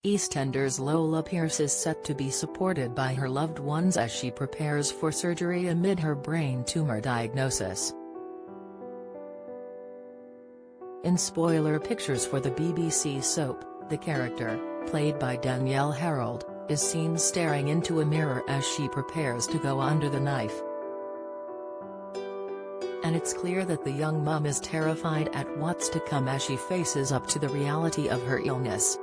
EastEnders Lola Pearce is set to be supported by her loved ones as she prepares for surgery amid her brain tumor diagnosis. In spoiler pictures for the BBC soap, the character, played by Danielle Harold, is seen staring into a mirror as she prepares to go under the knife. And it's clear that the young mum is terrified at what's to come as she faces up to the reality of her illness.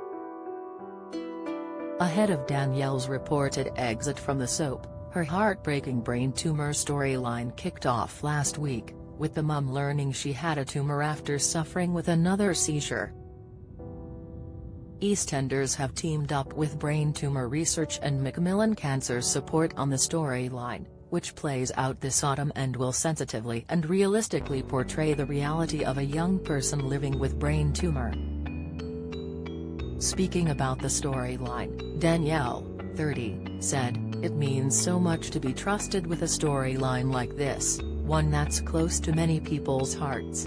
Ahead of Danielle's reported exit from the soap, her heartbreaking brain tumor storyline kicked off last week, with the mum learning she had a tumor after suffering with another seizure. EastEnders have teamed up with Brain Tumor Research and Macmillan Cancer Support on the storyline, which plays out this autumn and will sensitively and realistically portray the reality of a young person living with brain tumor. Speaking about the storyline, Danielle, 30, said, "It means so much to be trusted with a storyline like this, one that's close to many people's hearts.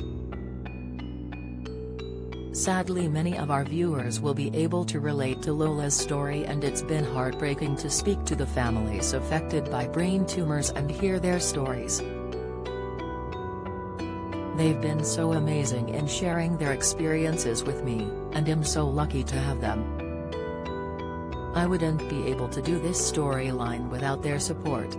Sadly, many of our viewers will be able to relate to Lola's story, and it's been heartbreaking to speak to the families affected by brain tumors and hear their stories. They've been so amazing in sharing their experiences with me, and I'm so lucky to have them. I wouldn't be able to do this storyline without their support."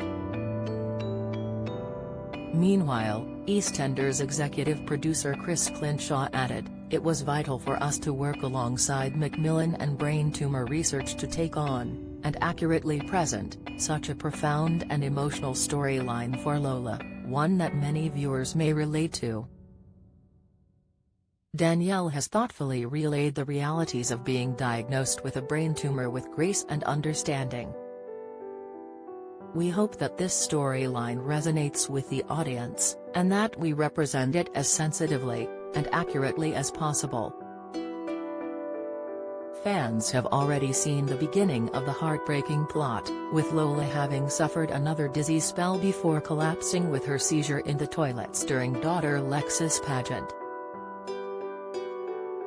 Meanwhile, EastEnders executive producer Chris Clinshaw added, "It was vital for us to work alongside Macmillan and Brain Tumor Research to take on, and accurately present, such a profound and emotional storyline for Lola, one that many viewers may relate to." Danielle has thoughtfully relayed the realities of being diagnosed with a brain tumor with grace and understanding. "We hope that this storyline resonates with the audience, and that we represent it as sensitively and accurately as possible." Fans have already seen the beginning of the heartbreaking plot, with Lola having suffered another dizzy spell before collapsing with her seizure in the toilets during daughter Lex's pageant.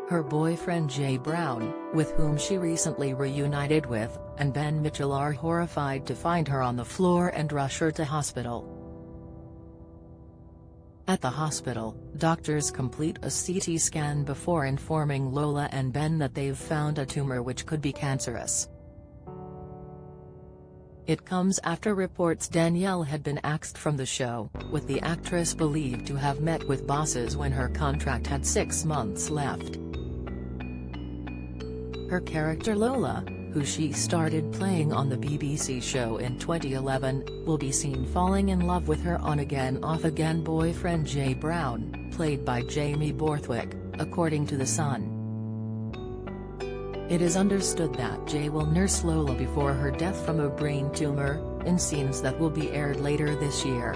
Her boyfriend Jay Brown, with whom she recently reunited with, and Ben Mitchell are horrified to find her on the floor and rush her to hospital. At the hospital, doctors complete a CT scan before informing Lola and Ben that they've found a tumor which could be cancerous. It comes after reports Danielle had been axed from the show, with the actress believed to have met with bosses when her contract had 6 months left. Her character Lola, who she started playing on the BBC show in 2011, will be seen falling in love with her on-again off-again boyfriend Jay Brown, played by Jamie Borthwick, according to The Sun. It is understood that Jay will nurse Lola before her death from a brain tumor, in scenes that will be aired later this year.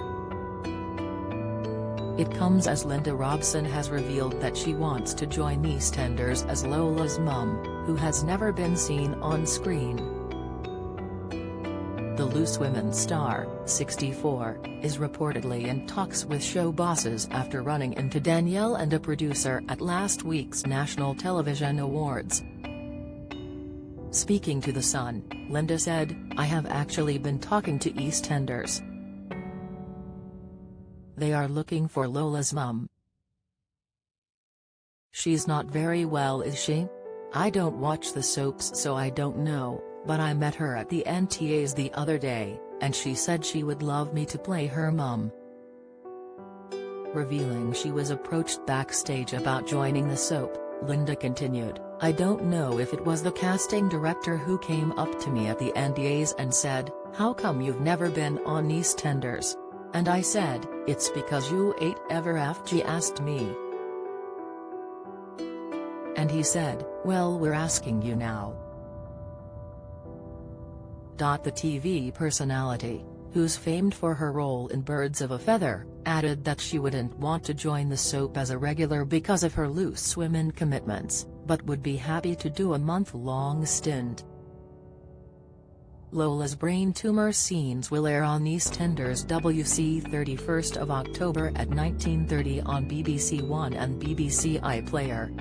It comes as Linda Robson has revealed that she wants to join EastEnders as Lola's mum, who has never been seen on screen. The Loose Women star, 64, is reportedly in talks with show bosses after running into Danielle and a producer at last week's National Television Awards. Speaking to The Sun, Linda said, "I have actually been talking to EastEnders. They are looking for Lola's mum. She's not very well, is she? I don't watch the soaps so I don't know, but I met her at the NTAs the other day, and she said she would love me to play her mum." Revealing she was approached backstage about joining the soap, Linda continued, "I don't know if it was the casting director who came up to me at the NTAs and said, 'How come you've never been on EastEnders?' And I said, 'It's because you ain't ever FG asked me.' And he said, 'Well, we're asking you now.'" The TV personality, who's famed for her role in Birds of a Feather, added that she wouldn't want to join the soap as a regular because of her Loose Women commitments, but would be happy to do a month-long stint. Lola's brain tumor scenes will air on EastEnders WC 31st of October at 19:30 on BBC One and BBC iPlayer.